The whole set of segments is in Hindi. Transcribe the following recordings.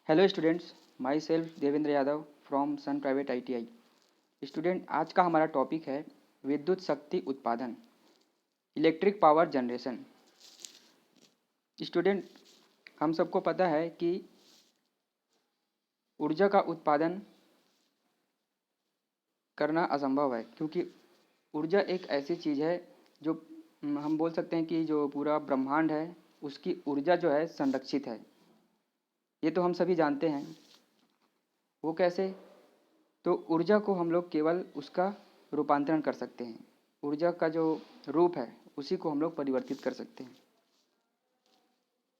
Hello students, myself Devendra Yadav from Sun Private ITI। Student, आज का हमारा टॉपिक है विद्युत शक्ति उत्पादन, इलेक्ट्रिक पावर जनरेशन। स्टूडेंट, हम सबको पता है कि ऊर्जा का उत्पादन करना असंभव है, क्योंकि ऊर्जा एक ऐसी चीज़ है जो हम बोल सकते हैं कि जो पूरा ब्रह्मांड है उसकी ऊर्जा जो है संरक्षित है। ये तो हम सभी जानते हैं। वो कैसे? तो ऊर्जा को हम लोग केवल उसका रूपांतरण कर सकते हैं। ऊर्जा का जो रूप है उसी को हम लोग परिवर्तित कर सकते हैं।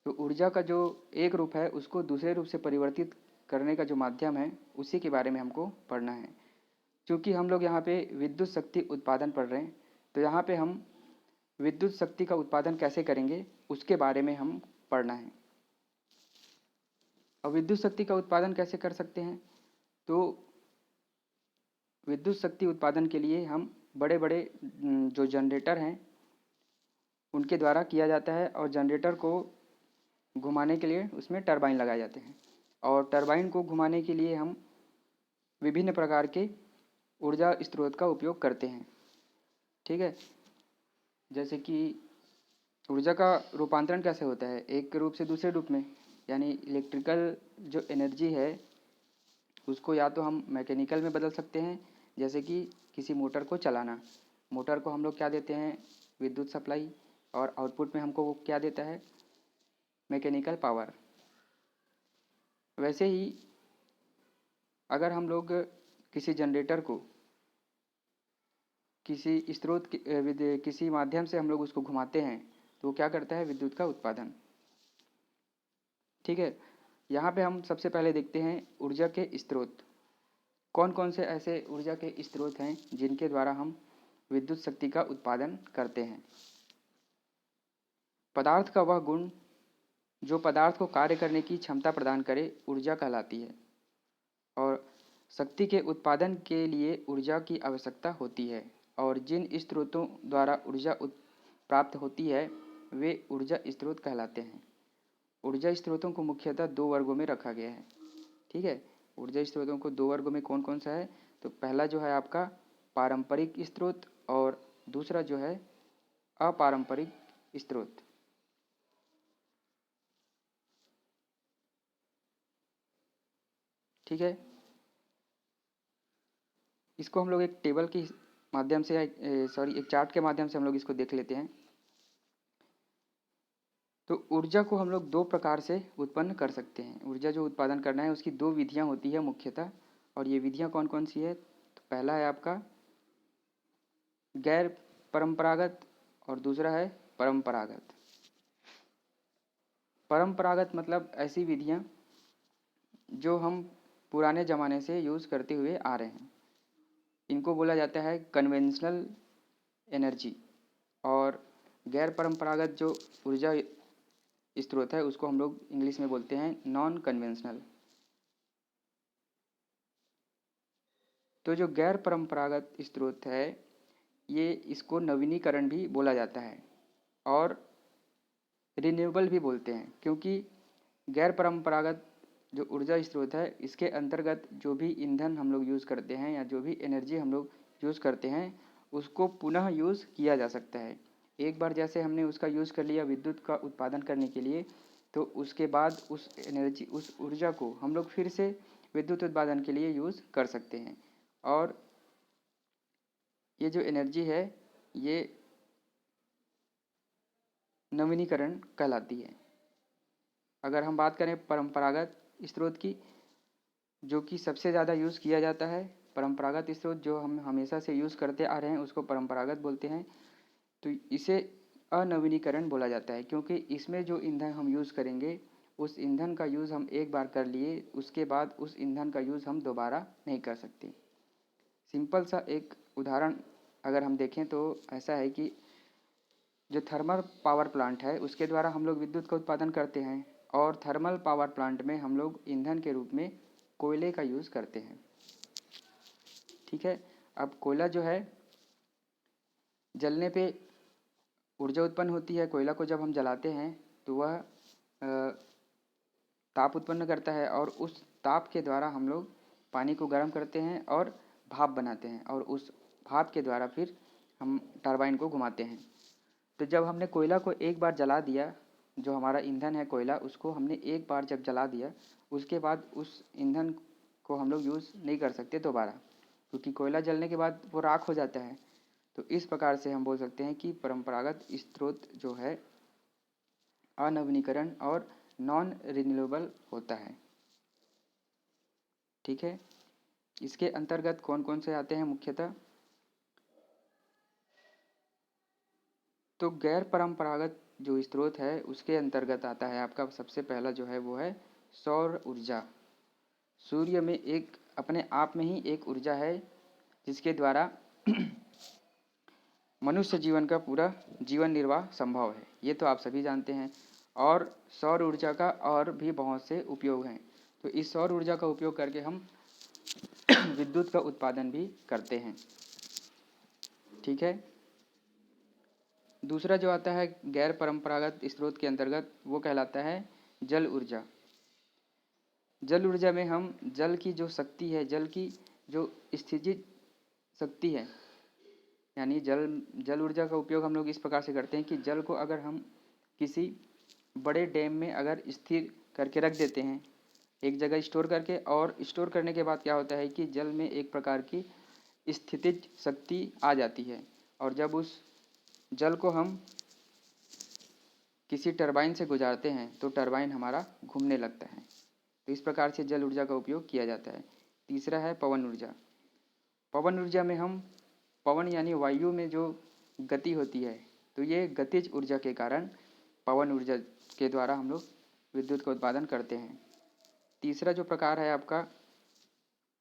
तो ऊर्जा का जो एक रूप है उसको दूसरे रूप से परिवर्तित करने का जो माध्यम है उसी के बारे में हमको पढ़ना है। क्योंकि हम लोग यहाँ पे विद्युत शक्ति उत्पादन पढ़ रहे हैं, तो यहाँ पे हम विद्युत शक्ति का उत्पादन कैसे करेंगे उसके बारे में हम पढ़ना है। और विद्युत शक्ति का उत्पादन कैसे कर सकते हैं? तो विद्युत शक्ति उत्पादन के लिए हम बड़े बड़े जो जनरेटर हैं उनके द्वारा किया जाता है, और जनरेटर को घुमाने के लिए उसमें टरबाइन लगाए जाते हैं। और टरबाइन को घुमाने के लिए हम विभिन्न प्रकार के ऊर्जा स्रोत का उपयोग करते हैं। ठीक है, जैसे कि ऊर्जा का रूपांतरण कैसे होता है एक रूप से दूसरे रूप में, यानी इलेक्ट्रिकल जो एनर्जी है उसको या तो हम मैकेनिकल में बदल सकते हैं, जैसे कि किसी मोटर को चलाना। मोटर को हम लोग क्या देते हैं? विद्युत सप्लाई, और आउटपुट में हमको वो क्या देता है? Mechanical power. वैसे ही अगर हम लोग किसी जनरेटर को किसी स्रोत किसी माध्यम से हम लोग उसको घुमाते हैं तो वो क्या करता है? विद्युत का उत्पादन। ठीक है, यहाँ पे हम सबसे पहले देखते हैं ऊर्जा के स्रोत। कौन कौन से ऐसे ऊर्जा के स्रोत हैं जिनके द्वारा हम विद्युत शक्ति का उत्पादन करते हैं? पदार्थ का वह गुण जो पदार्थ को कार्य करने की क्षमता प्रदान करे ऊर्जा कहलाती है, और शक्ति के उत्पादन के लिए ऊर्जा की आवश्यकता होती है। और जिन स्रोतों द्वारा ऊर्जा प्राप्त होती है वे ऊर्जा स्रोत कहलाते हैं। ऊर्जा स्रोतों को मुख्यतः दो वर्गों में रखा गया है। ठीक है, ऊर्जा स्रोतों को दो वर्गों में कौन कौन सा है? तो पहला जो है आपका पारंपरिक स्रोत, और दूसरा जो है अपारंपरिक स्रोत। ठीक है, इसको हम लोग एक टेबल के माध्यम से एक चार्ट के माध्यम से हम लोग इसको देख लेते हैं। तो ऊर्जा को हम लोग दो प्रकार से उत्पन्न कर सकते हैं। ऊर्जा जो उत्पादन करना है उसकी दो विधियां होती है मुख्यतः, और ये विधियां कौन कौन सी है? तो पहला है आपका गैर परंपरागत, और दूसरा है परंपरागत। परंपरागत मतलब ऐसी विधियां जो हम पुराने ज़माने से यूज़ करते हुए आ रहे हैं, इनको बोला जाता है कन्वेंशनल एनर्जी। और गैर परंपरागत जो ऊर्जा स्रोत है उसको हम लोग इंग्लिश में बोलते हैं नॉन कन्वेंशनल। तो जो गैर परंपरागत स्रोत है ये इसको नवीनीकरण भी बोला जाता है, और रिन्यूएबल भी बोलते हैं, क्योंकि गैर परंपरागत जो ऊर्जा स्रोत है इसके अंतर्गत जो भी ईंधन हम लोग यूज़ करते हैं या जो भी एनर्जी हम लोग यूज़ करते हैं उसको पुनः यूज़ किया जा सकता है। एक बार जैसे हमने उसका यूज़ कर लिया विद्युत का उत्पादन करने के लिए, तो उसके बाद उस एनर्जी उस ऊर्जा को हम लोग फिर से विद्युत उत्पादन के लिए यूज़ कर सकते हैं। और ये जो एनर्जी है ये नवीनीकरण कहलाती है। अगर हम बात करें परंपरागत स्रोत की, जो कि सबसे ज़्यादा यूज़ किया जाता है, परंपरागत स्रोत जो हम हमेशा से यूज़ करते आ रहे हैं उसको परंपरागत बोलते हैं। तो इसे अनवीनीकरण बोला जाता है, क्योंकि इसमें जो ईंधन हम यूज़ करेंगे उस ईंधन का यूज़ हम एक बार कर लिए, उसके बाद उस ईंधन का यूज़ हम दोबारा नहीं कर सकते। सिंपल सा एक उदाहरण अगर हम देखें तो ऐसा है कि जो थर्मल पावर प्लांट है उसके द्वारा हम लोग विद्युत का उत्पादन करते हैं, और थर्मल पावर प्लांट में हम लोग ईंधन के रूप में कोयले का यूज़ करते हैं। ठीक है, अब कोयला जो है जलने पे ऊर्जा उत्पन्न होती है। कोयला को जब हम जलाते हैं तो वह ताप उत्पन्न करता है और उस ताप के द्वारा हम लोग पानी को गर्म करते हैं और भाप बनाते हैं और उस भाप के द्वारा फिर हम टरबाइन को घुमाते हैं। तो जब हमने कोयला को एक बार जला दिया, जो हमारा ईंधन है कोयला, उसको हमने एक बार जब जला दिया, उसके बाद उस ईंधन को हम लोग यूज़ नहीं कर सकते दोबारा, क्योंकि कोयला जलने के बाद वो राख हो जाता है। तो इस प्रकार से हम बोल सकते हैं कि परंपरागत स्रोत जो है अनवीनीकरण और नॉन रिन्यूएबल होता है। ठीक है, इसके अंतर्गत कौन कौन से आते हैं मुख्यतः? तो गैर परंपरागत जो स्रोत है उसके अंतर्गत आता है आपका सबसे पहला जो है वो है सौर ऊर्जा। सूर्य में एक अपने आप में ही एक ऊर्जा है जिसके द्वारा मनुष्य जीवन का पूरा जीवन निर्वाह संभव है, ये तो आप सभी जानते हैं। और सौर ऊर्जा का और भी बहुत से उपयोग हैं। तो इस सौर ऊर्जा का उपयोग करके हम विद्युत का उत्पादन भी करते हैं। ठीक है, दूसरा जो आता है गैर परंपरागत स्रोत के अंतर्गत वो कहलाता है जल ऊर्जा। जल ऊर्जा में हम जल की जो शक्ति है, जल की जो स्थितिज शक्ति है, यानी जल ऊर्जा का उपयोग हम लोग इस प्रकार से करते हैं कि जल को अगर हम किसी बड़े डैम में अगर स्थिर करके रख देते हैं एक जगह स्टोर करके, और स्टोर करने के बाद क्या होता है कि जल में एक प्रकार की स्थितिज शक्ति आ जाती है, और जब उस जल को हम किसी टरबाइन से गुजारते हैं तो टरबाइन हमारा घूमने लगता है। तो इस प्रकार से जल ऊर्जा का उपयोग किया जाता है। तीसरा है पवन ऊर्जा। पवन ऊर्जा में हम पवन यानी वायु में जो गति होती है, तो ये गतिज ऊर्जा के कारण पवन ऊर्जा के द्वारा हम लोग विद्युत का उत्पादन करते हैं। तीसरा जो प्रकार है आपका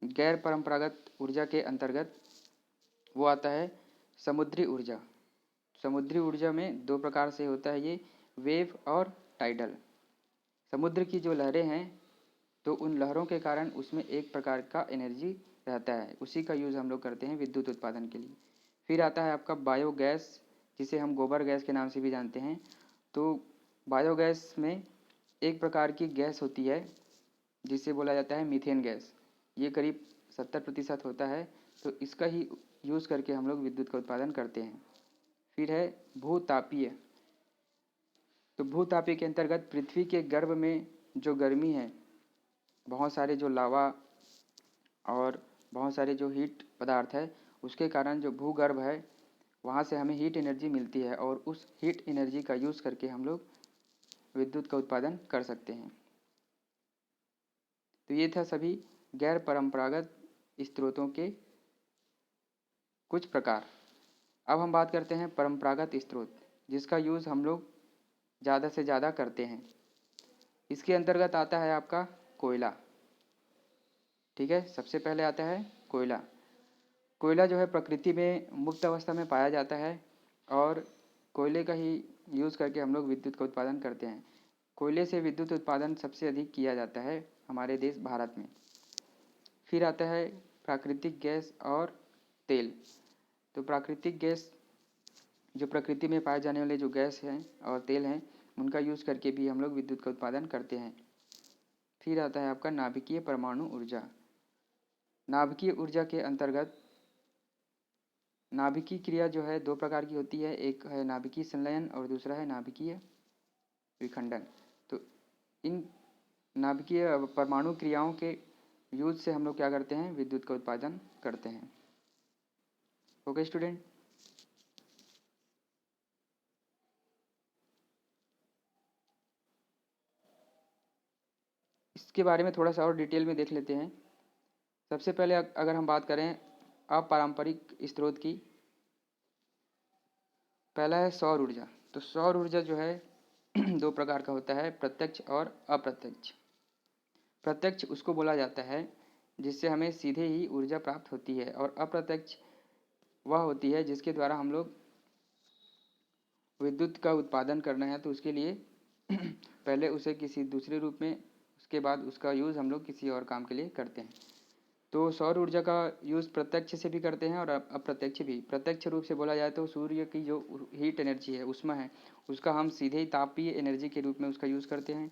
गैर परंपरागत ऊर्जा के अंतर्गत वो आता है समुद्री ऊर्जा। समुद्री ऊर्जा में दो प्रकार से होता है ये, वेव और टाइडल। समुद्र की जो लहरें हैं तो उन लहरों के कारण उसमें एक प्रकार का एनर्जी रहता है, उसी का यूज़ हम लोग करते हैं विद्युत उत्पादन के लिए। फिर आता है आपका बायोगैस, जिसे हम गोबर गैस के नाम से भी जानते हैं। तो बायोगैस में एक प्रकार की गैस होती है जिसे बोला जाता है मीथेन गैस। ये करीब 70% होता है, तो इसका ही यूज़ करके हम लोग विद्युत का उत्पादन करते हैं। फिर है भूतापीय। तो भूतापीय के अंतर्गत पृथ्वी के गर्भ में जो गर्मी है, बहुत सारे जो लावा और बहुत सारे जो हीट पदार्थ है, उसके कारण जो भूगर्भ है वहाँ से हमें हीट एनर्जी मिलती है, और उस हीट एनर्जी का यूज़ करके हम लोग विद्युत का उत्पादन कर सकते हैं। तो ये था सभी गैर परंपरागत स्रोतों के कुछ प्रकार। अब हम बात करते हैं परंपरागत स्रोत, जिसका यूज़ हम लोग ज़्यादा से ज़्यादा करते हैं। इसके अंतर्गत आता है आपका कोयला। ठीक है, सबसे पहले आता है कोयला। कोयला जो है प्रकृति में मुक्त अवस्था में पाया जाता है, और कोयले का ही यूज़ करके हम लोग विद्युत का उत्पादन करते हैं। कोयले से विद्युत उत्पादन सबसे अधिक किया जाता है हमारे देश भारत में। फिर आता है प्राकृतिक गैस और तेल। तो प्राकृतिक गैस जो प्रकृति में पाए जाने वाले जो गैस हैं और तेल हैं, उनका यूज़ करके भी हम लोग विद्युत का उत्पादन करते हैं। फिर आता है आपका नाभिकीय परमाणु ऊर्जा। नाभिकीय ऊर्जा के अंतर्गत नाभिकीय क्रिया जो है दो प्रकार की होती है, एक है नाभिकीय संलयन और दूसरा है नाभिकीय विखंडन। तो इन नाभिकीय परमाणु क्रियाओं के यूज से हम लोग क्या करते हैं, विद्युत का उत्पादन करते हैं। ओके स्टूडेंट, इसके बारे में थोड़ा सा और डिटेल में देख लेते हैं। सबसे पहले अगर हम बात करें अपारंपरिक स्रोत की, पहला है सौर ऊर्जा। तो सौर ऊर्जा जो है दो प्रकार का होता है, प्रत्यक्ष और अप्रत्यक्ष। प्रत्यक्ष उसको बोला जाता है जिससे हमें सीधे ही ऊर्जा प्राप्त होती है, और अप्रत्यक्ष वह होती है जिसके द्वारा हम लोग विद्युत का उत्पादन करना है तो उसके लिए पहले उसे किसी दूसरे रूप में, उसके बाद उसका यूज़ हम लोग किसी और काम के लिए करते हैं। तो सौर ऊर्जा का यूज़ प्रत्यक्ष से भी करते हैं और अप्रत्यक्ष भी। प्रत्यक्ष रूप से बोला जाए तो सूर्य की जो हीट एनर्जी है, ऊष्मा है, उसका हम सीधे ही तापीय एनर्जी के रूप में उसका यूज़ करते हैं।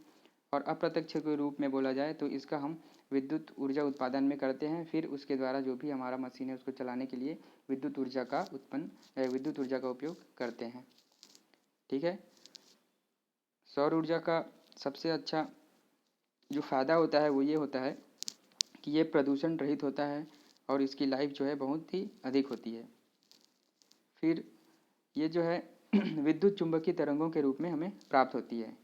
और अप्रत्यक्ष के रूप में बोला जाए तो इसका हम विद्युत ऊर्जा उत्पादन में करते हैं, फिर उसके द्वारा जो भी हमारा मशीन है उसको चलाने के लिए विद्युत ऊर्जा का उपयोग करते हैं। ठीक है। सौर ऊर्जा का सबसे अच्छा जो फ़ायदा होता है वो ये होता है कि ये प्रदूषण रहित होता है और इसकी लाइफ जो है बहुत ही अधिक होती है। फिर ये जो है विद्युत चुंबकीय तरंगों के रूप में हमें प्राप्त होती है।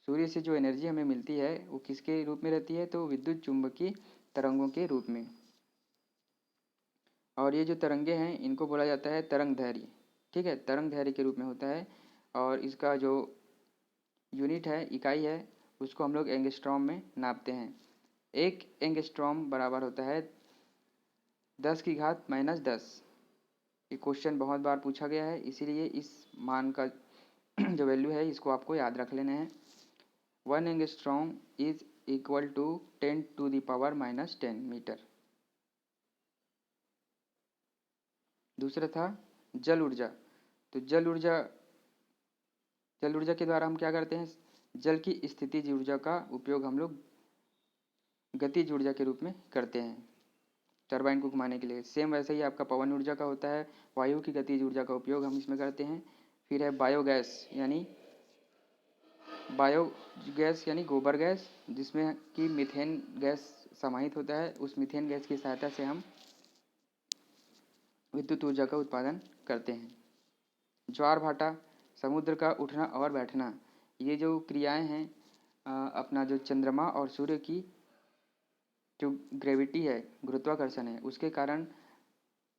सूर्य से जो एनर्जी हमें मिलती है वो किसके रूप में रहती है, तो विद्युत चुंबकीय तरंगों के रूप में। और ये जो तरंगे हैं इनको बोला जाता है तरंग दैर्घ्य। ठीक है, तरंग दैर्घ्य के रूप में होता है और इसका जो यूनिट है, इकाई है, उसको हम लोग एंगस्ट्रॉम में नापते हैं। एक एंगस्ट्रॉम बराबर होता है 10⁻⁻10। ये क्वेश्चन बहुत बार पूछा गया है, इसीलिए इस मान का जो वैल्यू है इसको आपको याद रख लेना है। 1 angstrom is equal to 10⁻⁻10 metre. दूसरा था जल ऊर्जा। तो जल ऊर्जा के द्वारा हम क्या करते हैं, जल की स्थितिज ऊर्जा का उपयोग हम लोग गतिज ऊर्जा के रूप में करते हैं टरबाइन को घुमाने के लिए। सेम वैसे ही आपका पवन ऊर्जा का होता है, वायु की गतिज ऊर्जा का उपयोग हम इसमें करते हैं। फिर है बायोगैस यानी गोबर गैस, जिसमें कि मीथेन गैस समाहित होता है। उस मीथेन गैस की सहायता से हम विद्युत ऊर्जा का उत्पादन करते हैं। ज्वार भाटा, समुद्र का उठना और बैठना, ये जो क्रियाएं हैं अपना जो चंद्रमा और सूर्य की जो ग्रेविटी है, गुरुत्वाकर्षण है, उसके कारण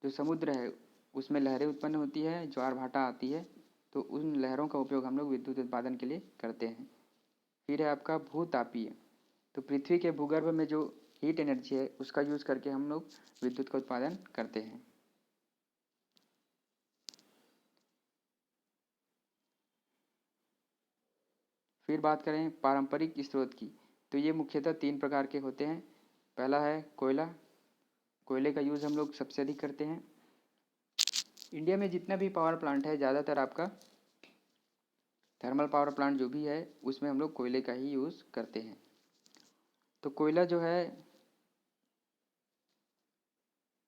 जो समुद्र है उसमें लहरें उत्पन्न होती है, ज्वार भाटा आती है। तो उन लहरों का उपयोग हम लोग विद्युत उत्पादन के लिए करते हैं। फिर है आपका भूतापीय। तो पृथ्वी के भूगर्भ में जो हीट एनर्जी है उसका यूज़ करके हम लोग विद्युत का उत्पादन करते हैं। फिर बात करें पारंपरिक स्रोत की, तो ये मुख्यतः 3 प्रकार के होते हैं। पहला है कोयला। कोयले का यूज़ हम लोग सबसे अधिक करते हैं। इंडिया में जितना भी पावर प्लांट है ज़्यादातर आपका थर्मल पावर प्लांट जो भी है उसमें हम लोग कोयले का ही यूज़ करते हैं। तो कोयला जो है,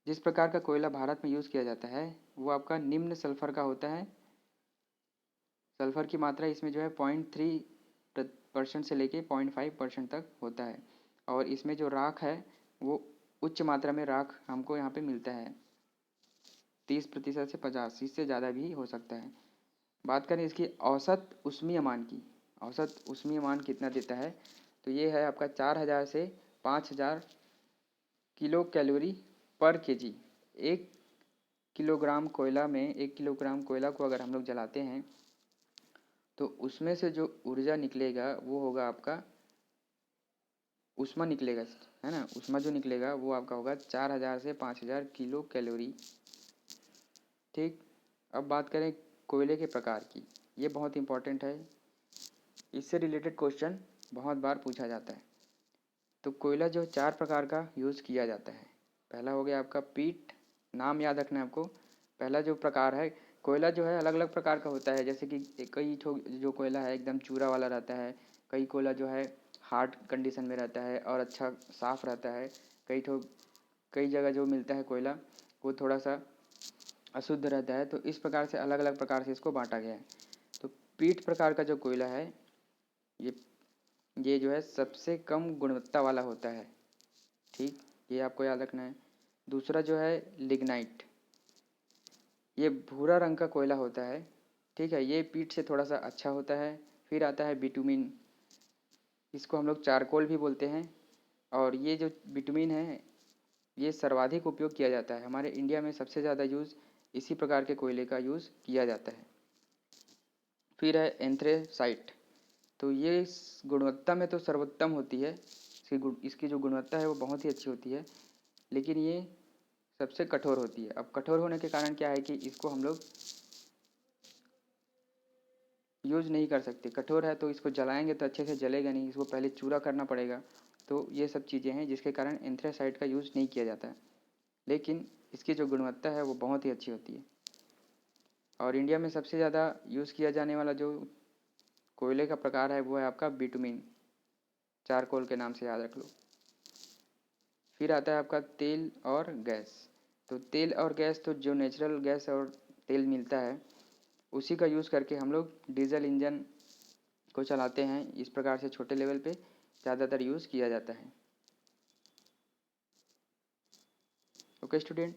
जिस प्रकार का कोयला भारत में यूज़ किया जाता है वो आपका निम्न सल्फर का होता है। सल्फर की मात्रा इसमें जो है 0.3% से लेके 0.5% तक होता है। और इसमें जो राख है वो उच्च मात्रा में राख हमको यहाँ पे मिलता है, 30% से 50, इससे ज़्यादा भी हो सकता है। बात करें इसकी औसत ऊष्मीय मान की, औसत ऊष्मीय मान कितना देता है, तो ये है आपका 4000 से 5000 किलो कैलोरी पर केजी। 1 किलोग्राम कोयला को अगर हम लोग जलाते हैं तो उसमें से जो ऊर्जा निकलेगा वो होगा आपका ऊष्मा निकलेगा, है ना। ऊष्मा जो निकलेगा वो आपका होगा 4000 से 5000 किलो कैलोरी। ठीक। अब बात करें कोयले के प्रकार की, ये बहुत इंपॉर्टेंट है, इससे रिलेटेड क्वेश्चन बहुत बार पूछा जाता है। तो कोयला जो 4 प्रकार का यूज़ किया जाता है। पहला हो गया आपका पीट, नाम याद रखना है आपको। पहला जो प्रकार है, कोयला जो है अलग अलग प्रकार का होता है, जैसे कि कई जो कोयला है एकदम चूरा वाला रहता है, कई कोयला जो है हार्ड कंडीशन में रहता है और अच्छा साफ़ रहता है, कई जगह जो मिलता है कोयला वो थोड़ा सा अशुद्ध रहता है। तो इस प्रकार से अलग अलग प्रकार से इसको बांटा गया है। तो पीट प्रकार का जो कोयला है ये जो है सबसे कम गुणवत्ता वाला होता है। ठीक, ये आपको याद रखना है। दूसरा जो है लिग्नाइट, ये भूरा रंग का कोयला होता है। ठीक है, ये पीट से थोड़ा सा अच्छा होता है। फिर आता है बिटुमिन, इसको हम लोग चारकोल भी बोलते हैं। और ये जो बिटुमिन है ये सर्वाधिक उपयोग किया जाता है। हमारे इंडिया में सबसे ज़्यादा यूज़ इसी प्रकार के कोयले का यूज़ किया जाता है। फिर है एंथ्रेसाइट, तो ये गुणवत्ता में तो सर्वोत्तम होती है, इसकी जो गुणवत्ता है वो बहुत ही अच्छी होती है, लेकिन ये सबसे कठोर होती है। अब कठोर होने के कारण क्या है कि इसको हम लोग यूज़ नहीं कर सकते। कठोर है तो इसको जलाएंगे तो अच्छे से जलेगा नहीं, इसको पहले चूरा करना पड़ेगा। तो ये सब चीज़ें हैं जिसके कारण एंथ्रेसाइट का यूज़ नहीं किया जाता है, लेकिन इसकी जो गुणवत्ता है वो बहुत ही अच्छी होती है। और इंडिया में सबसे ज़्यादा यूज़ किया जाने वाला जो कोयले का प्रकार है वो है आपका बिटुमिन। चारकोल के नाम से याद रख लो। फिर आता है आपका तेल और गैस। तो तेल और गैस, तो जो नेचुरल गैस और तेल मिलता है उसी का यूज़ करके हम लोग डीजल इंजन को चलाते हैं। इस प्रकार से छोटे लेवल पे ज़्यादातर यूज़ किया जाता है। Okay student,